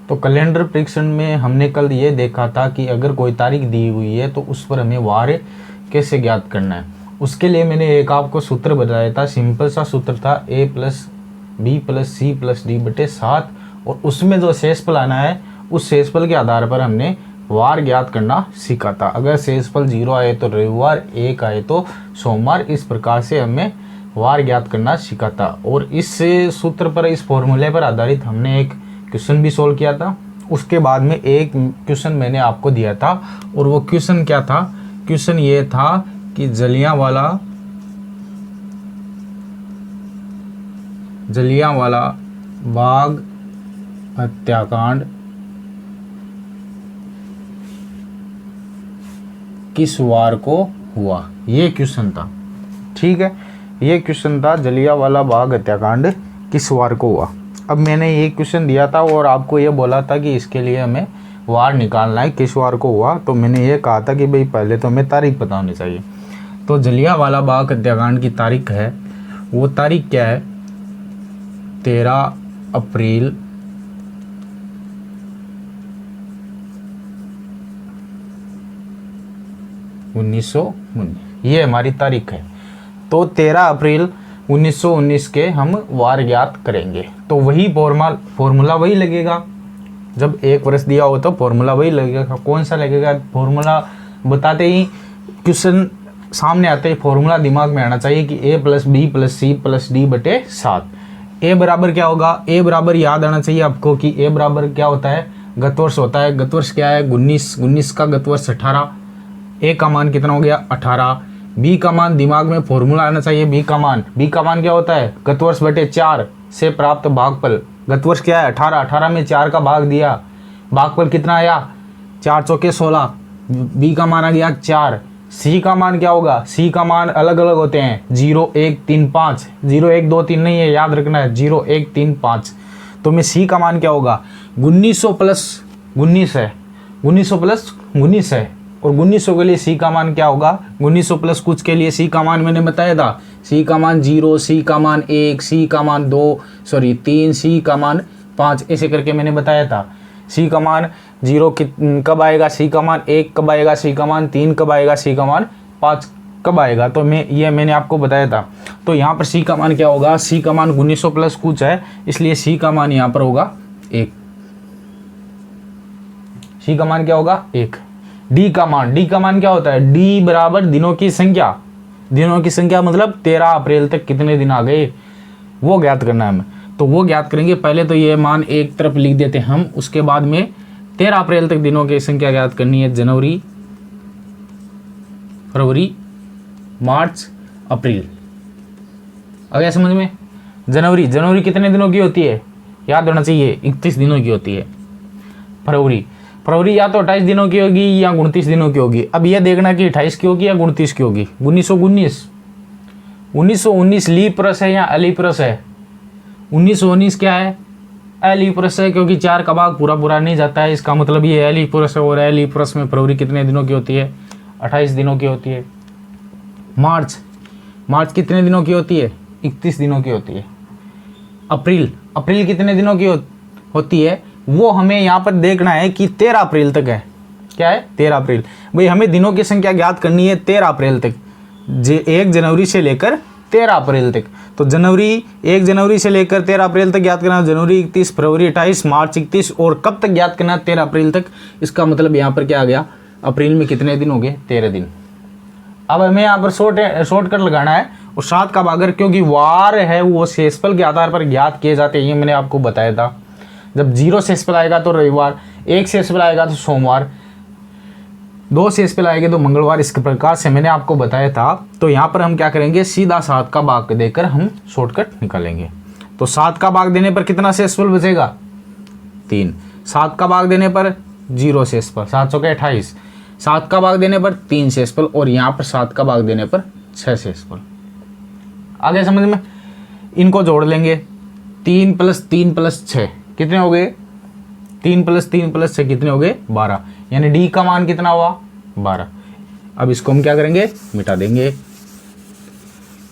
तो कैलेंडर परीक्षण में हमने कल ये देखा था कि अगर कोई तारीख दी हुई है तो उस पर हमें वार कैसे ज्ञात करना है। उसके लिए मैंने एक आपको सूत्र बताया था, सिंपल सा सूत्र था a+b+c+d/7, और उसमें जो शेषफल आना है उस शेषफल के आधार पर हमने वार ज्ञात करना सीखा था। अगर शेषफल 0 आए तो रविवार, 1 आए तो सोमवार, इस प्रकार से हमें वार ज्ञात करना सीखा था। और इस सूत्र पर, इस फॉर्मूले पर आधारित हमने एक क्वेश्चन भी सोल्व किया था। उसके बाद में एक क्वेश्चन मैंने आपको दिया था, और वो क्वेश्चन क्या था? क्वेश्चन ये था कि जलियांवाला बाग हत्याकांड किस वार को हुआ, ये क्वेश्चन था। ठीक है, ये क्वेश्चन था जलियांवाला बाग हत्याकांड किस वार को हुआ। अब मैंने ये क्वेश्चन दिया था और आपको ये बोला था कि इसके लिए हमें वार निकालना है, किस वार को हुआ। तो मैंने ये कहा था कि भाई पहले तो हमें तारीख पता होनी चाहिए। तो जलियांवाला बाग हत्याकांड की तारीख है, वो तारीख क्या है? 13 अप्रैल 1919, ये हमारी तारीख है। तो 13 अप्रैल 1919 के हम वार ज्ञात करेंगे। तो वही फॉर्मूला वही लगेगा, जब एक वर्ष दिया हो तो फॉर्मूला वही लगेगा। कौन सा लगेगा? फॉर्मूला बताते ही, क्वेश्चन सामने आते ही फॉर्मूला दिमाग में आना चाहिए कि a+b+c+d/7। ए बराबर क्या होगा? ए बराबर याद आना चाहिए आपको कि ए बराबर क्या होता है? गतवर्ष होता है। गतवर्ष क्या है? 19 का गतवर्ष 18। ए का मान कितना हो गया? 18। बी का मान दिमाग में फॉर्मूला आना चाहिए। बी का मान क्या होता है? गतवर्ष बटे 4 से प्राप्त भागफल। गतवर्ष क्या है? 18। 18 में 4 का भाग दिया, भागफल कितना आया? 4 चौके 16। बी का मान आ गया 4। सी का मान क्या होगा? सी का मान अलग अलग होते हैं, 0 1 3 5। 0 1 2 3 नहीं है, याद रखना है, 0 1 3 5। तो में सी का मान क्या होगा? 1900 प्लस 19 है, 1900 प्लस 19 है। और 1900 के लिए सी का मान क्या होगा? 1900 प्लस कुछ के लिए सी का मान मैंने बताया था, सी का मान 0, सी का मान 1, सी का मान 3, सी का मान 5, ऐसे करके मैंने बताया था। सी का मान 0 कब आएगा? सी का मान 1 कब आएगा? सी का मान 3 कब आएगा? सी का मान 5 कब आएगा? तो मैंने आपको बताया था। तो यहाँ पर सी का मान क्या होगा? सी का मान 1900 प्लस कुछ है, इसलिए सी का मान यहाँ पर होगा 1। सी का मान क्या होगा? 1। डी का मान क्या होता है? डी बराबर दिनों की संख्या। दिनों की संख्या मतलब 13 अप्रैल तक कितने दिन आ गए, वो ज्ञात करना है हमें। तो वो ज्ञात करेंगे। पहले तो ये मान एक तरफ लिख देते हैं हम, उसके बाद में 13 अप्रैल तक दिनों की संख्या ज्ञात करनी है। जनवरी, फरवरी, मार्च, अप्रैल। आ गया समझ में? जनवरी कितने दिनों की होती है? याद होना चाहिए, 31 दिनों की होती है। फरवरी या तो 28 दिनों की होगी या 29 दिनों की होगी। अब यह देखना कि 28 की होगी या 29 की होगी। 1919 लीप वर्ष है या अलीप वर्ष है? 1919 क्या है? अलीप वर्ष है, क्योंकि 4 का भाग पूरा नहीं जाता है, इसका मतलब ये अलीप वर्ष है। और अलीप वर्ष में फरवरी कितने दिनों की होती है? 28 दिनों की होती है। मार्च कितने दिनों की होती है? 31 दिनों की होती है। अप्रैल कितने दिनों की होती है? वो हमें यहाँ पर देखना है कि 13 अप्रैल तक है। क्या है? 13 अप्रैल। भाई हमें दिनों की संख्या ज्ञात करनी है 13 अप्रैल तक, 1 जनवरी से लेकर 13 अप्रैल तक। तो 1 जनवरी से लेकर 13 अप्रैल तक ज्ञात करना। जनवरी 31, फरवरी 28, मार्च 31, और कब तक ज्ञात करना? 13 अप्रैल तक। इसका मतलब यहाँ पर क्या आ गया? अप्रैल में कितने दिन हो गए? 13 दिन। अब हमें यहाँ पर शॉर्टकट लगाना है। और 7 का भाग, क्योंकि वार है वो शेषफल के आधार पर ज्ञात किए जाते हैं, ये मैंने आपको बताया था। जब 0 शेषफल आएगा तो रविवार, 1 शेषफल आएगा तो सोमवार, 2 शेषफल आएंगे तो मंगलवार। इस प्रकार से मैंने आपको बताया था। तो यहाँ पर हम क्या करेंगे? सीधा 7 का भाग देकर हम शॉर्टकट निकालेंगे। तो 7 का भाग देने पर कितना शेषफल बचेगा? 3। 7 का भाग देने पर 0 शेषफल, 7 चौके 28। 7 का भाग देने पर 3 शेषफल, और यहाँ पर 7 का भाग देने पर 6 शेषफल। आगे समझ में? इनको जोड़ लेंगे। 3 + 3 + 6 कितने हो गए? 3 + 3 + 6 कितने हो गए? 12। यानी डी का मान कितना हुआ? 12। अब इसको हम क्या करेंगे? मिटा देंगे।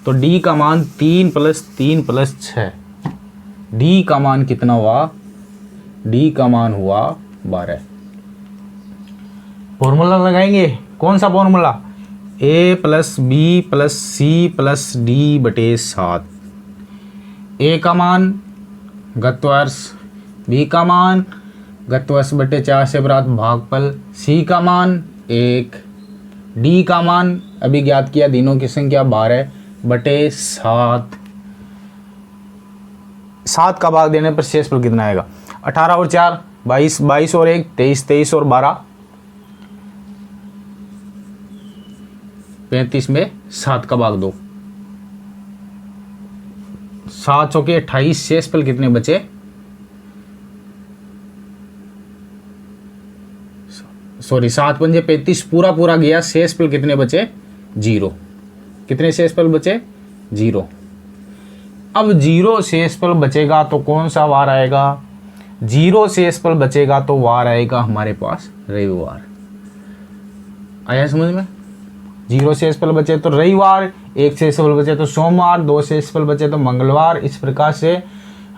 तो डी का मान 3 + 3 + 6, डी का मान कितना हुआ? डी का मान हुआ 12। फॉर्मूला लगाएंगे, कौन सा formula? A plus B plus C plus D बटे 7। ए का मान गत्वर्ष, बी का मान गत्वर्ष बटे 4 से प्राप्त भागफल, सी का मान 1, डी का मान अभी ज्ञात किया, दिनों की संख्या 12 बटे 7। 7 का भाग देने पर शेषफल कितना आएगा? 18 और 4 22, 22 और 1 23, 23 और 12 35 में 7 का भाग दो, 7 चौके 28, शेषफल कितने बचे? सॉरी 7 पंजे 35, पूरा पूरा गया, शेषफल कितने बचे? 0। कितने शेषफल बचे? 0। अब 0 शेषफल बचेगा तो कौन सा वार आएगा? 0 शेषफल बचेगा तो वार आएगा हमारे पास रविवार। आया समझ में? 0 शेषफल बचे तो रविवार, 1 शेषफल बचे तो सोमवार, 2 शेषफल बचे तो मंगलवार। इस प्रकार से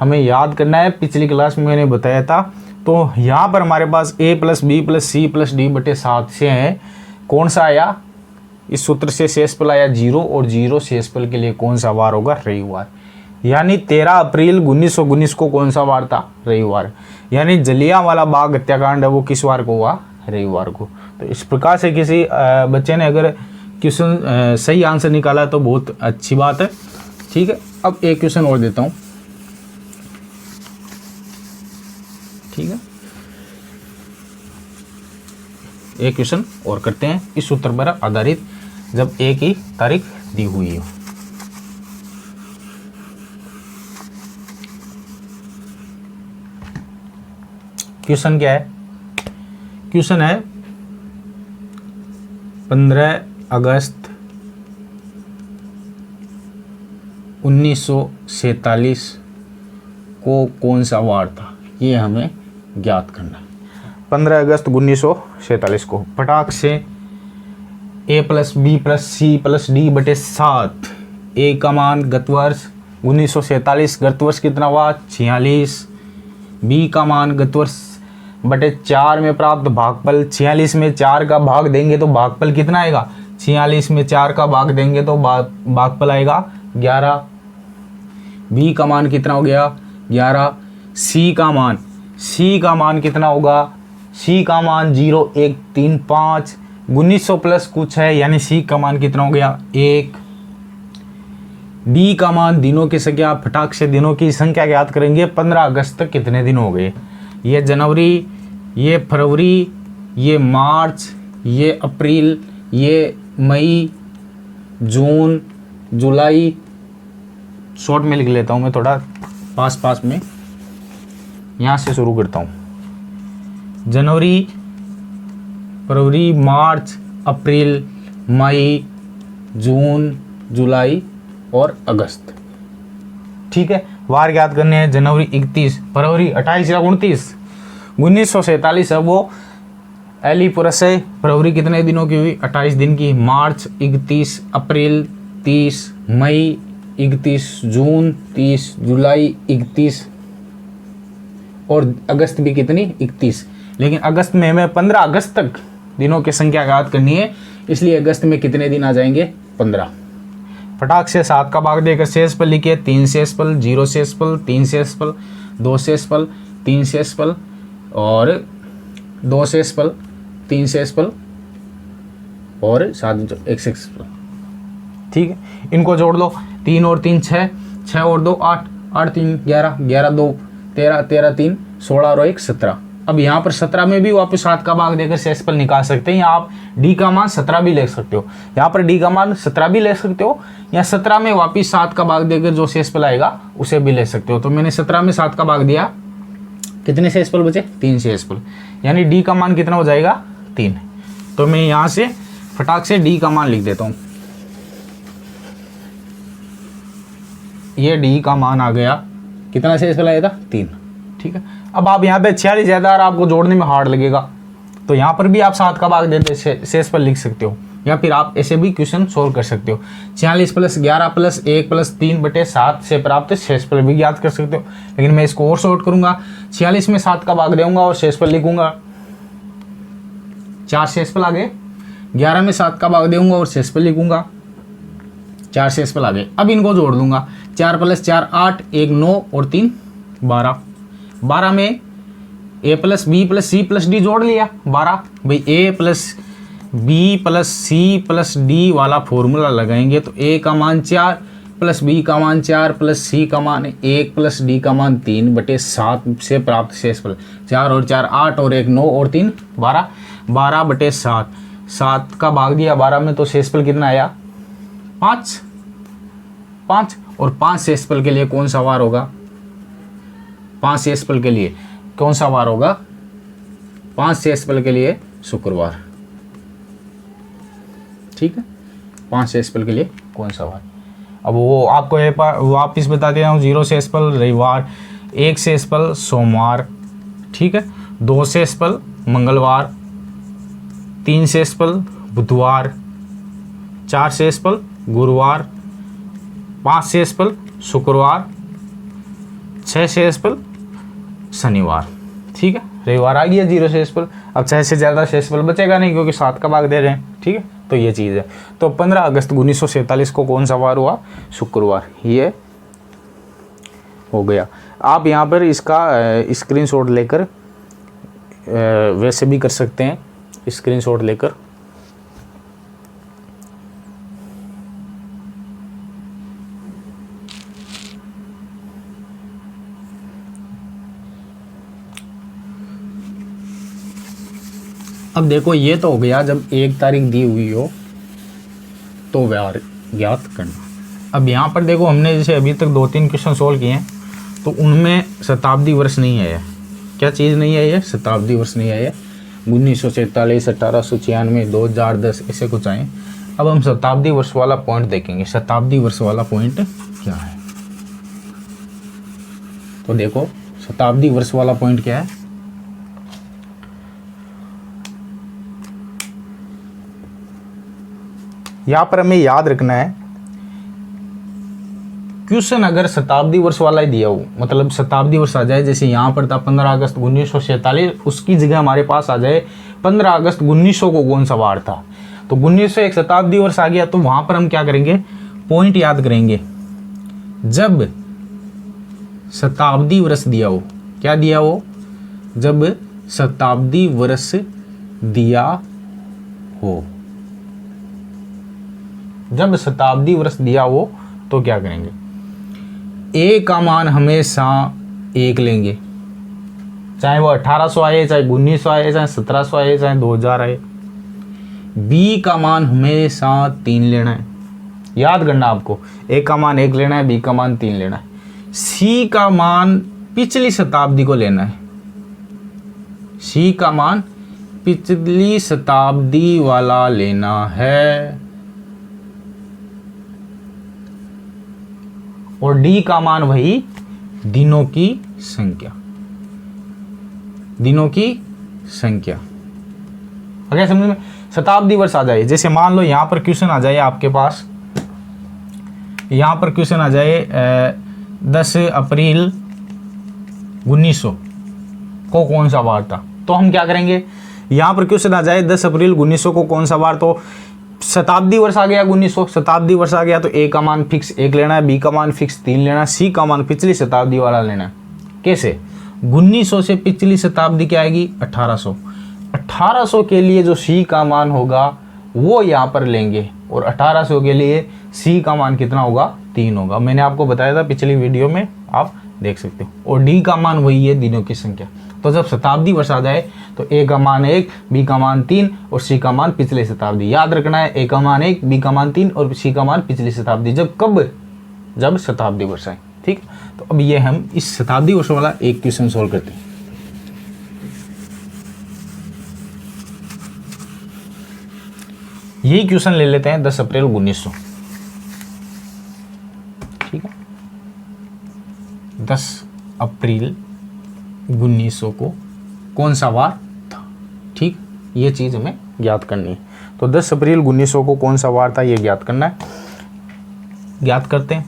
हमें याद करना है। पिछली क्लास में मैंने बताया था। तो यहाँ पर हमारे पास a plus B plus C plus D बटे 7 से है, कौन सा आया? इस सूत्र से शेषफल आया 0, और 0 शेषफल के लिए कौन सा वार होगा? रविवार। यानी 13 अप्रैल 1919 को कौन सा वार था? रविवार। यानी जलियांवाला बाग हत्याकांड है वो किस वार को हुआ? रविवार को। तो इस प्रकार से किसी बच्चे ने अगर क्वेश्चन सही आंसर निकाला तो बहुत अच्छी बात है। ठीक है, अब एक क्वेश्चन और देता हूँ। ठीक है, एक क्वेश्चन और करते हैं इस सूत्र पर आधारित, जब एक ही तारीख दी हुई हो। क्वेश्चन क्या है? क्वेश्चन है 15 अगस्त 1947 को कौन सा वार था? ये हमें ज्ञात करना है। 15 अगस्त 1947 को फटाक से a plus B plus C plus D बटे 7। ए का मान गतवर्ष 1947, गतवर्ष कितना हुआ? 46। बी का मान गतवर्ष बटे 4 में प्राप्त भागफल, 46 में 4 का भाग देंगे तो भागफल कितना आएगा? 46 में 4 का भाग देंगे तो भागफल आएगा 11। बी का मान कितना हो गया? 11। सी का मान कितना होगा? सी का मान 0 1 3 5, 1900 प्लस कुछ है, यानी सी का मान कितना हो गया? 1। डी का मान दिनों की संख्या, फटाक से दिनों की संख्या ज्ञात करेंगे। 15 अगस्त तक कितने दिन हो गए? ये जनवरी, ये फरवरी, ये मार्च, ये अप्रैल, ये मई, जून, जुलाई। शॉर्ट में लिख लेता हूँ मैं, थोड़ा पास में, यहाँ से शुरू करता हूँ। जनवरी, फरवरी, मार्च, अप्रैल, मई, जून, जुलाई और अगस्त। ठीक है, वार याद करने हैं। जनवरी 31, फरवरी 28 या 29, 1947 है वो एली पुरस है। फरवरी कितने दिनों की हुई? 28 दिन की। मार्च 31, अप्रैल 30, मई 31, जून 30, जुलाई 31 और अगस्त भी कितनी? 31। लेकिन अगस्त में हमें 15 अगस्त तक दिनों की संख्या याद करनी है, इसलिए अगस्त में कितने दिन आ जाएंगे? 15। फटाक से 7 का भाग देकर शेषफल लिखिए। 3 शेषफल, 0 शेषफल, 3 शेषफल, 2 शेषफल, 3 शेषफल और 2 शेषफल, 3 शेषफल और 1 शेषफल। ठीक है, इनको जोड़ लो। 3 और 3 6, 6 और 2 8, 8 3 11, 11 2 13, 13 3 16 और 1 17। अब यहाँ पर 17 में भी वापस 7 का भाग देकर शेषफल निकाल सकते हैं, या आप डी का मान 17 भी ले सकते हो। यहाँ पर डी का मान 17 भी ले सकते हो, या 17 में वापस 7 का भाग देकर जो शेषफल आएगा उसे भी ले सकते हो। तो मैंने 17 में 7 का भाग दिया, कितने शेषफल बचे? 3 शेषफल, यानी डी का मान कितना हो जाएगा? 3। तो मैं यहाँ से फटाक से डी का मान लिख देता हूँ। ये डी का मान आ गया, कितना शेषफल आया था? 3। ठीक है, अब आप यहाँ पे 46 ज़्यादा और आपको जोड़ने में हार्ड लगेगा, तो यहाँ पर भी आप 7 का भाग देते शेषफल लिख सकते हो। या फिर आप ऐसे भी क्वेश्चन सोल्व कर सकते हो। 46 + 11 + 1 + 3/7 से प्राप्त शेषफल भी ज्ञात कर सकते हो, लेकिन मैं इसको और शॉर्ट करूंगा। 46 में 7 का भाग दूंगा और शेषफल लिखूंगा, 4 शेषफल आ गए। 11 में 7 का भाग दूंगा और शेषफल लिखूंगा, 4 शेषफल आ गए। अब इनको जोड़ दूंगा, 4 + 4 8, 1 9 और 3 12। 12 में a + b + c + d जोड़ लिया 12। भाई a + b + c + d वाला फॉर्मूला लगाएंगे तो a का मान 4 + b का मान 4 + c का मान 1 + d का मान 3/7 से प्राप्त शेषफल। 4 और 4 8 और 1 9 और 3 12, 12/7। 7 का भाग दिया 12 में तो शेषफल कितना आया, 5। और 5 शेषफल के लिए कौन सा वार होगा, 5 शेषफल के लिए कौन सा वार होगा, 5 शेषफल के लिए शुक्रवार। ठीक है, 5 शेषफल के लिए कौन सा वार। अब वो आपको वापिस बता देता हूँ। 0 शेषफल रविवार, 1 शेषफल सोमवार, ठीक है, 2 शेषफल मंगलवार, 3 शेषफल बुधवार, 4 शेषफल गुरुवार, 5 शेषफल शुक्रवार, 6 शेषफल शनिवार। ठीक है, रविवार आ गया 0 शेषफल। अब 6 से ज़्यादा शेषफल बचेगा नहीं क्योंकि 7 का भाग दे रहे हैं। ठीक है, तो ये चीज़ है। तो 15 अगस्त 1947 को कौन सा वार हुआ, शुक्रवार। ये हो गया। आप यहाँ पर इसका स्क्रीनशॉट लेकर वैसे भी कर सकते हैं, स्क्रीनशॉट लेकर। अब देखो ये तो हो गया जब 1 तारीख दी हुई हो तो वार ज्ञात करना। अब यहाँ पर देखो हमने जैसे अभी तक 2-3 क्वेश्चन सोल्व किए हैं तो उनमें शताब्दी वर्ष नहीं आया। क्या चीज़ नहीं आई है, शताब्दी वर्ष नहीं आया। 1947, 1896, 2010 ऐसे कुछ आए। अब हम शताब्दी वर्ष वाला पॉइंट देखेंगे। शताब्दी वर्ष वाला पॉइंट क्या है, तो देखो शताब्दी वर्ष वाला पॉइंट क्या है। यहाँ पर हमें याद रखना है, क्वेश्चन अगर शताब्दी वर्ष वाला ही दिया हो, मतलब शताब्दी वर्ष आ जाए, जैसे यहाँ पर था 15 अगस्त 1947, उसकी जगह हमारे पास आ जाए 15 अगस्त 1900 को कौन सा वार था, तो 1900 एक शताब्दी वर्ष आ गया। तो वहाँ पर हम क्या करेंगे, पॉइंट याद करेंगे। जब शताब्दी वर्ष दिया हो, क्या दिया हो, जब शताब्दी वर्ष दिया हो, जब शताब्दी वर्ष दिया हो तो क्या करेंगे, ए का मान हमेशा 1 लेंगे, चाहे वो 1800 आए, चाहे 1900 आए, चाहे 1700 आए, चाहे 2000 आए। बी का मान हमेशा 3 लेना है, याद करना आपको। ए का मान 1 लेना है, बी का मान 3 लेना है। सी का मान पिछली शताब्दी को लेना है, सी का मान पिछली शताब्दी वाला लेना है। और डी का मान वही दिनों की संख्या, दिनों की संख्या। अगर समझ में शताब्दी वर्ष आ जाए, जैसे मान लो यहाँ पर क्वेश्चन आ जाए आपके पास, यहाँ पर क्वेश्चन आ जाए 10 अप्रैल 1900 को कौन सा वार था, तो हम क्या करेंगे, यहाँ पर क्वेश्चन आ जाए 10 अप्रैल 1900 को कौन सा वार, तो शताब्दी वर्ष आ गया 1900, शताब्दी वर्ष आ गया तो ए का मान फिक्स 1 लेना है, बी का मान फिक्स 3 लेना है, सी का मान पिछली शताब्दी वाला लेना है। कैसे, 1900 से पिछली शताब्दी क्या आएगी, 1800। 1800 के लिए जो सी का मान होगा वो यहाँ पर लेंगे, और 1800 के लिए सी का मान कितना होगा, 3 होगा। मैंने आपको बताया था पिछली वीडियो में, आप देख सकते हो। और डी का मान वही है, दिनों की संख्या। तो जब शताब्दी वर्ष आ जाए तो ए का मान 1, बी का मान 3 और सी का मान पिछले शताब्दी। याद रखना है, ए का मान 1, बी का मान 3 और सी का मान पिछली शताब्दी। जब कब, जब शताब्दी वर्ष आए। ठीक, तो अब ये हम इस शताब्दी वर्ष वाला एक क्वेश्चन सोल्व करते हैं। यही क्वेश्चन ले लेते हैं 10 अप्रैल 1900। ठीक है, 10 अप्रैल 1900 को कौन सा वार था। ठीक, ये चीज़ हमें ज्ञात करनी है। तो 10 अप्रैल 1900 को कौन सा वार था ये ज्ञात करना है। ज्ञात करते हैं।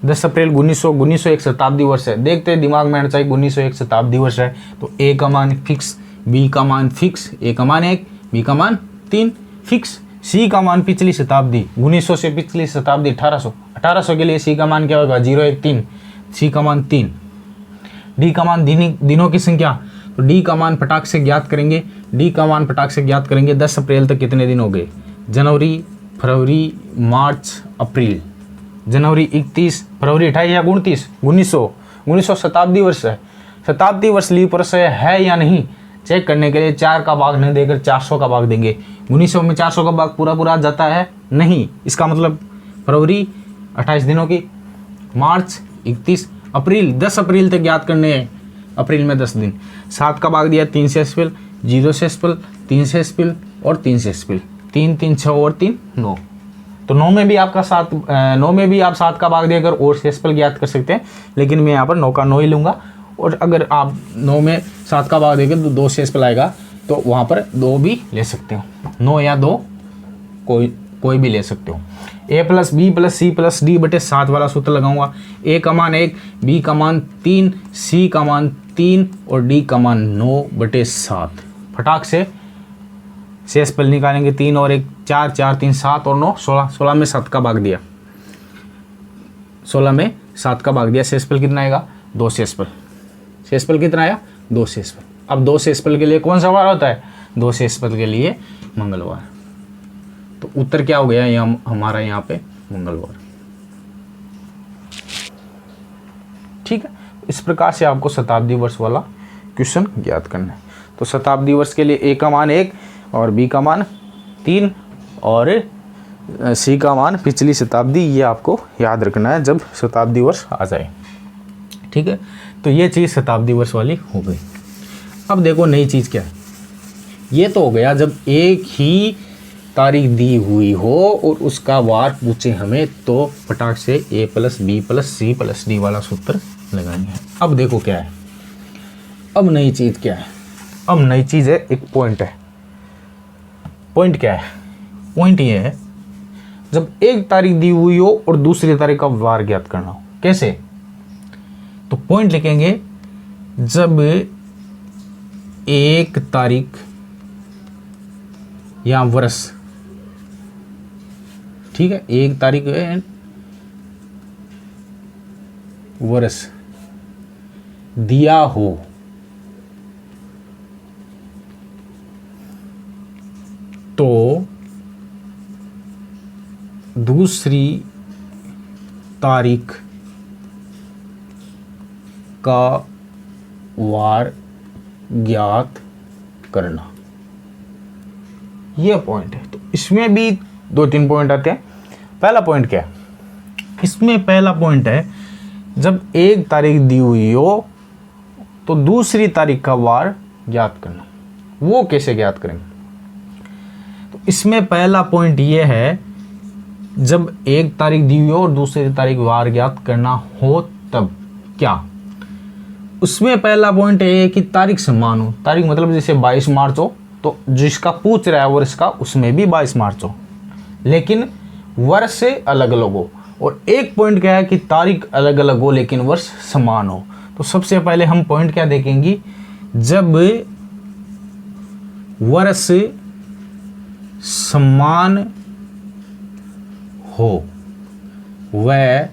10 अप्रैल 1900 एक शताब्दी वर्ष है। देखते हैं दिमाग में आना चाहिए 1900 एक शताब्दी वर्ष है। तो ए का मान फिक्स, बी का मान फिक्स, ए का मान 1, बी का मान 3 फिक्स, सी का मान पिछली शताब्दी 1900 से पिछली शताब्दी 1800 के लिए सी का मान क्या होगा 0 1 3, सी का मान 3। डी का मान दिनों की संख्या, तो डी का मान फटाक से ज्ञात करेंगे। डी का मान फटाक से ज्ञात करेंगे। 10 अप्रैल तक कितने दिन हो गए, जनवरी, फरवरी, मार्च, अप्रैल। जनवरी 31, फरवरी 28 या 29, 1900 शताब्दी वर्ष है। शताब्दी वर्ष लीप वर्ष है या नहीं चेक करने के लिए 4 का भाग नहीं देकर 400 का भाग देंगे। 1900 में 400 का भाग पूरा जाता है नहीं, इसका मतलब फरवरी 28 दिनों की, मार्च 31, अप्रैल 10 अप्रैल तक याद करने हैं। अप्रैल में 10 दिन। 7 का भाग दिया 3 से स्पेल, 0 से स्पेल, 3 से स्पेल और 3 से स्पेल। 3 3 6 और 3 9। तो 9 में भी आपका 9 में भी आप 7 का भाग देकर और से स्पेल ज्ञात कर सकते हैं, लेकिन मैं यहाँ पर 9 का 9 ही लूँगा। और अगर आप 9 में 7 का भाग देकर तो 2 से स्पेल आएगा, तो वहाँ पर 2 भी ले सकते हो। 9 या 2 कोई भी ले सकते हो। a plus B plus C plus D बटे 7 वाला सूत्र लगाऊंगा। a का मान 1, b का मान 3, c का मान 3 और d का मान 9 बटे 7। फटाक से स्पेल निकालेंगे। 3 और 1 4, 4 3 7 और 9 16। 16 में 7 का भाग दिया, 16 में 7 का भाग दिया। स्पेल कितना आएगा 2 स्पेल। स्पेल कितना आया 2 स्पेल। अब 2 स्पेल के लिए कौन सा वार होता है 2 स्पेल के लिए मंगलवार। तो उत्तर क्या हो गया हमारा यहाँ पे मंगलवार। ठीक है, इस प्रकार से आपको शताब्दी वर्ष वाला क्वेश्चन ज्ञात करना है। तो शताब्दी वर्ष के लिए ए का मान 1 और बी का मान 3 और सी का मान पिछली शताब्दी, ये आपको याद रखना है जब शताब्दी वर्ष आ जाए। ठीक है, तो ये चीज़ शताब्दी वर्ष वाली हो गई। अब देखो नई चीज़ क्या है। ये तो हो गया जब एक ही तारीख दी हुई हो और उसका वार पूछे हमें, तो फटाक से a plus B plus C plus D वाला सूत्र लगाएंगे। अब देखो क्या है, अब नई चीज़ क्या है। अब नई चीज़ है, एक पॉइंट है। पॉइंट क्या है, पॉइंट ये है जब एक तारीख दी हुई हो और दूसरी तारीख का वार ज्ञात करना हो। कैसे, तो पॉइंट लिखेंगे जब एक तारीख या वर्ष, ठीक है, एक तारीख वर्ष दिया हो तो दूसरी तारीख का वार ज्ञात करना, यह पॉइंट है। तो इसमें भी 2-3 पॉइंट आते हैं। पहला पॉइंट क्या है, इसमें पहला पॉइंट है जब एक तारीख दी हुई हो तो दूसरी तारीख का वार ज्ञात करना। वो कैसे ज्ञात करेंगे, तो इसमें पहला पॉइंट ये है जब एक तारीख दी हुई हो और दूसरी तारीख वार ज्ञात करना हो तब क्या। उसमें पहला पॉइंट ये है कि तारीख समान हो। तारीख मतलब जैसे 22 मार्च हो तो जिसका पूछ रहा है वर्ष का उसमें भी 22 मार्च हो, लेकिन वर्ष से अलग अलग हो। और एक पॉइंट क्या है कि तारीख अलग अलग हो लेकिन वर्ष समान हो। तो सबसे पहले हम पॉइंट क्या देखेंगे, जब वर्ष समान हो वह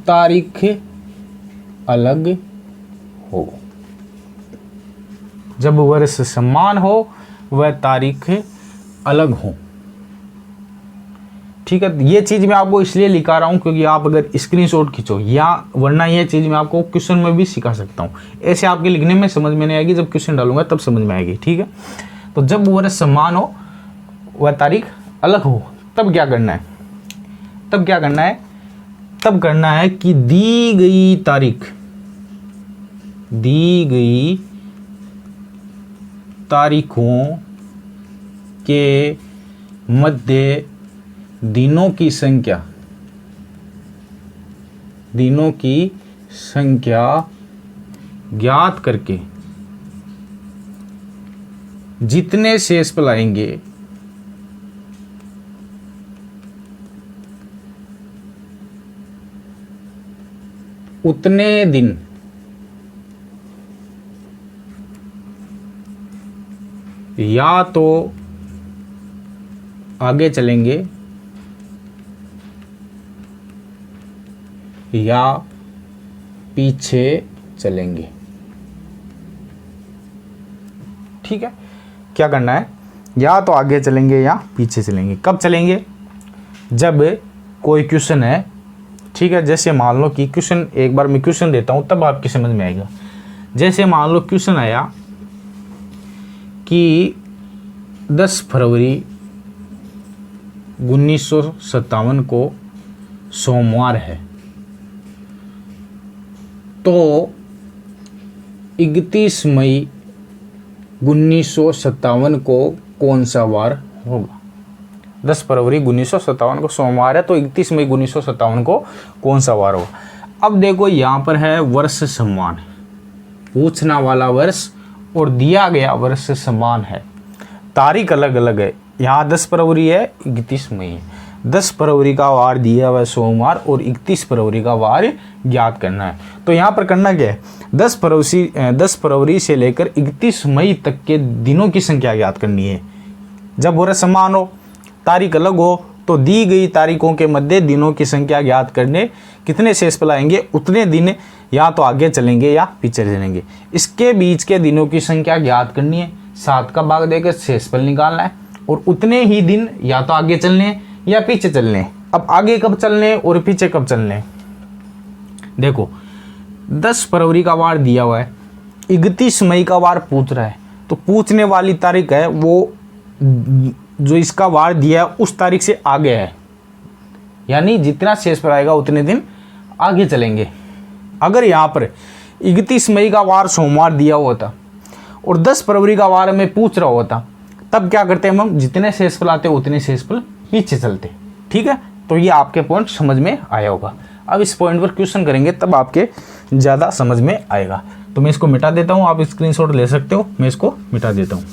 तारीख अलग हो। जब वर्ष समान हो वह तारीख अलग हो। ठीक है, ये चीज मैं आपको इसलिए लिखा रहा हूं क्योंकि आप अगर स्क्रीनशॉट खींचो या वरना ये चीज मैं आपको क्वेश्चन में भी सिखा सकता हूं। ऐसे आपके लिखने में समझ में नहीं आएगी, जब क्वेश्चन डालूंगा तब समझ में आएगी। ठीक है, तो जब वर्ष समान हो वह तारीख अलग हो तब क्या करना है, तब क्या करना है, तब करना है कि दी गई तारीखों के मध्य दिनों की संख्या ज्ञात करके जितने शेष पल आएंगे उतने दिन या तो आगे चलेंगे या पीछे चलेंगे। ठीक है, क्या करना है, या तो आगे चलेंगे या पीछे चलेंगे। कब चलेंगे, जब कोई क्वेश्चन है, ठीक है, जैसे मान लो कि क्वेश्चन, एक बार मैं क्वेश्चन देता हूं तब आपकी समझ में आएगा। जैसे मान लो क्वेश्चन आया कि 10 फरवरी 1957 को सोमवार है, तो 31 मई 1957 को कौन सा वार होगा। 10 फरवरी 1957 को सोमवार है, तो 31 मई 1957 को कौन सा वार होगा। अब देखो यहाँ पर है वर्ष समान, पूछना वाला वर्ष और दिया गया वर्ष समान है, तारीख अलग अलग है। यहाँ 10 फरवरी है, 31 मई है। 10 फरवरी का वार दिया हुआ है सोमवार और 31 फरवरी का वार ज्ञात करना है। तो यहाँ पर करना क्या है, 10 फरवरी से लेकर 31 मई तक के दिनों की संख्या ज्ञात करनी है। जब वर्ष समान हो, तारीख अलग हो, तो दी गई तारीखों के मध्य दिनों की संख्या ज्ञात करने कितने शेषफल आएंगे, उतने दिन या तो आगे चलेंगे या पीछे चलेंगे। इसके बीच के दिनों की संख्या ज्ञात करनी है, 7 का भाग देकर शेषफल निकालना है, और उतने ही दिन या तो आगे चलने या पीछे चलने। अब आगे कब चलने और पीछे कब चलने, देखो 10 फरवरी का वार दिया हुआ है, 31 मई का वार पूछ रहा है, तो पूछने वाली तारीख है वो जो इसका वार दिया है उस तारीख से आगे है, यानी जितना शेषफल आएगा उतने दिन आगे चलेंगे। अगर यहाँ पर 31 मई का वार सोमवार दिया हुआ था और 10 फरवरी का वार में पूछ रहा होता, तब क्या करते हैं हम, जितने शेषफल आते उतने शेषफल पीछे चलते। ठीक है, तो ये आपके पॉइंट समझ में आया होगा। अब इस पॉइंट पर क्वेश्चन करेंगे तब आपके ज़्यादा समझ में आएगा। तो मैं इसको मिटा देता हूँ, आप स्क्रीनशॉट ले सकते हो, मैं इसको मिटा देता हूँ।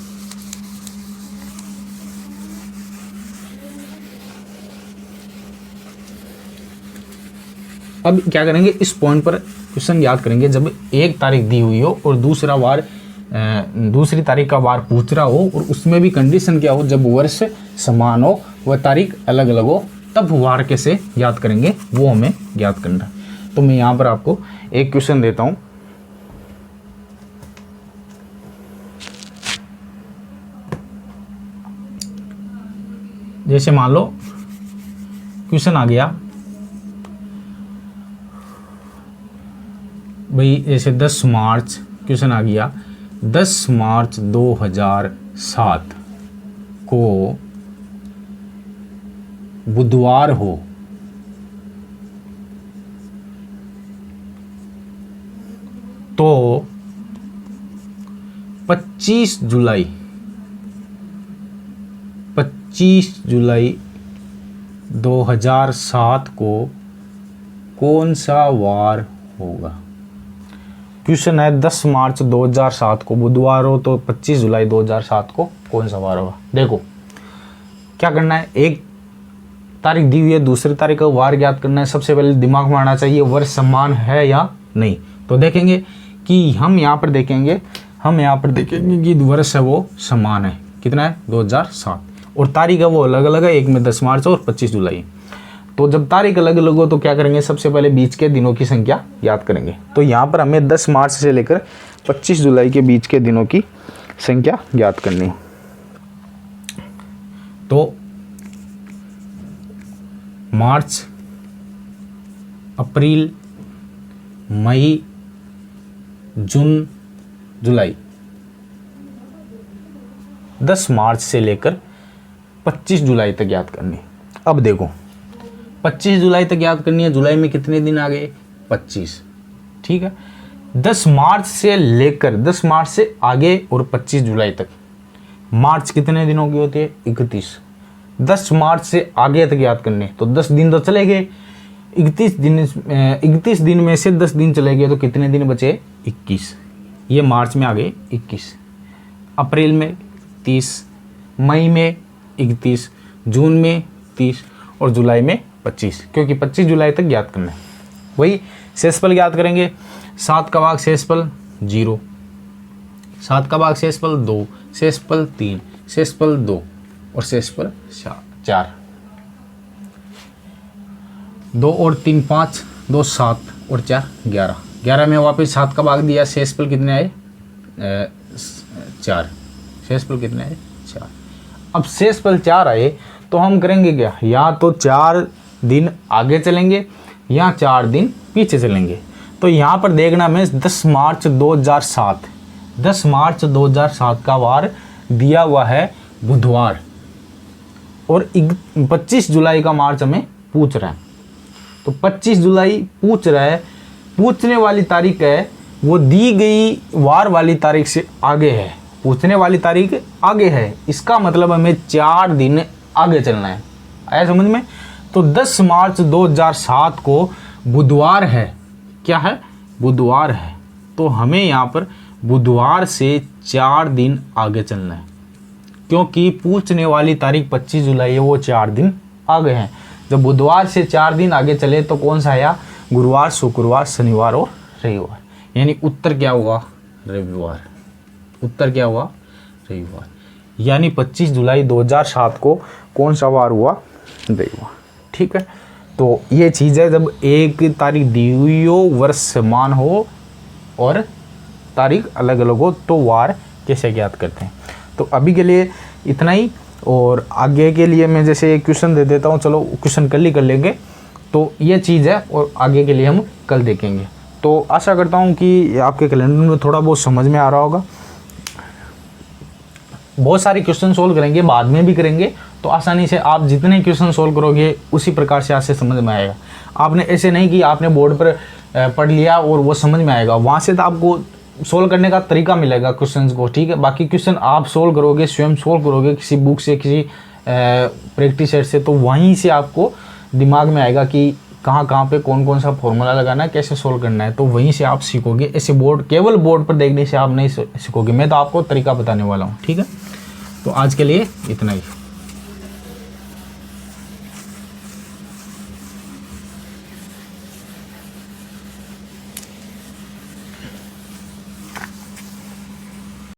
अब क्या करेंगे, इस पॉइंट पर क्वेश्चन याद करेंगे जब एक तारीख दी हुई हो और दूसरा वार दूसरी तारीख का वार पूछ रहा हो और उसमें भी कंडीशन क्या हो, जब वर्ष समान हो वह तारीख अलग अलग हो, तब वार कैसे याद करेंगे वो हमें याद करना है। तो मैं यहाँ पर आपको एक क्वेश्चन देता हूँ। जैसे मान लो क्वेश्चन आ गया भाई, जैसे 10 मार्च क्वेश्चन आ गया, 10 मार्च 2007 को बुधवार हो, तो 25 जुलाई 2007 को कौन सा वार होगा। क्वेश्चन है 10 मार्च 2007 को बुधवार हो, तो 25 जुलाई 2007 को कौन सा वार होगा। देखो क्या करना है, एक तारीख दी हुई है, दूसरी तारीख का वार ज्ञात करना है। सबसे पहले दिमाग में आना चाहिए वर्ष समान है या नहीं। तो देखेंगे कि हम यहाँ पर देखेंगे कि वर्ष है वो समान है, कितना है 2007, और तारीख है वो अलग अलग है, एक में 10 मार्च और 25 जुलाई। तो जब तारीख अलग अलग हो तो क्या करेंगे, सबसे पहले बीच के दिनों की संख्या याद करेंगे। तो यहाँ पर हमें 10 मार्च से लेकर 25 जुलाई के बीच के दिनों की संख्या याद करनी है। तो मार्च, अप्रैल, मई, जून, जुलाई, 10 मार्च से लेकर 25 जुलाई तक याद करनी है। अब देखो 25 जुलाई तक याद करनी है, जुलाई में कितने दिन आ गए 25, ठीक है। 10 मार्च से लेकर 10 मार्च से आगे और 25 जुलाई तक, मार्च कितने दिनों की होती है 31, 10 मार्च से आगे तक याद करने, तो 10 दिन तो चले गए, 31 दिन में से 10 दिन चले गए तो कितने दिन बचे 21, ये मार्च में आ गए 21। अप्रैल में 30, मई में 31, जून में 30 और जुलाई में 25, क्योंकि 25 जुलाई तक ज्ञात करना है। वही शेषफल ज्ञात करेंगे। 7 का भाग शेषफल 0, 7 का भाग शेषफल 2, शेषफल 3, शेषफल 2 और शेषफल 4। 2 और 3 5, 2 7 और 4 11। 11 में वापस 7 का भाग दिया, शेषफल कितने आए? 4। शेषफल कितने आए? 4। अब शेषफल 4 आए तो हम करेंगे क्या? या तो 4 दिन आगे चलेंगे या 4 दिन पीछे चलेंगे। तो यहाँ पर देखना मैं 10 मार्च 2007, 10 मार्च 2007 का वार दिया हुआ है बुधवार, और 25 जुलाई का मार्च हमें पूछ रहा है। तो 25 जुलाई पूछ रहा है, पूछने वाली तारीख है वो दी गई वार वाली तारीख से आगे है, पूछने वाली तारीख आगे है, इसका मतलब हमें 4 दिन आगे चलना है। आया समझ में? तो 10 मार्च 2007 को बुधवार है। क्या है? बुधवार है। तो हमें यहाँ पर बुधवार से 4 दिन आगे चलना है, क्योंकि पूछने वाली तारीख 25 जुलाई है, वो 4 दिन आगे हैं। जब बुधवार से 4 दिन आगे चले तो कौन सा आया? गुरुवार, शुक्रवार, शनिवार और रविवार। यानी उत्तर क्या हुआ? रविवार। उत्तर क्या हुआ? रविवार। यानी 25 जुलाई 2007 को कौन सा वार हुआ? रविवार। ठीक है। तो ये चीज़ है, जब एक तारीख दी हुई हो, वर्ष समान हो और तारीख अलग अलग हो तो वार कैसे ज्ञात करते हैं। तो अभी के लिए इतना ही, और आगे के लिए मैं जैसे एक क्वेश्चन दे देता हूँ, चलो क्वेश्चन कल ही कर लेंगे। तो ये चीज़ है और आगे के लिए हम कल देखेंगे। तो आशा करता हूँ कि आपके कैलेंडर में थोड़ा बहुत समझ में आ रहा होगा। बहुत सारे क्वेश्चन सोल्व करेंगे, बाद में भी करेंगे, तो आसानी से आप जितने क्वेश्चन सोल्व करोगे उसी प्रकार से आपसे समझ में आएगा। आपने ऐसे नहीं कि आपने बोर्ड पर पढ़ लिया और वो समझ में आएगा, वहाँ से तो आपको सोल्व करने का तरीका मिलेगा क्वेश्चंस को। ठीक है। बाकी क्वेश्चन आप सोल्व करोगे, स्वयं सोल्व करोगे किसी बुक से, किसी प्रैक्टिस सेट से, तो वहीं से आपको दिमाग में आएगा कि कहाँ कहाँ पे कौन कौन सा फॉर्मूला लगाना है, कैसे सोल्व करना है। तो वहीं से आप सीखोगे। ऐसे बोर्ड, केवल बोर्ड पर देखने से आप नहीं सीखोगे। मैं तो आपको तरीका बताने वाला हूँ। ठीक है। तो आज के लिए इतना ही।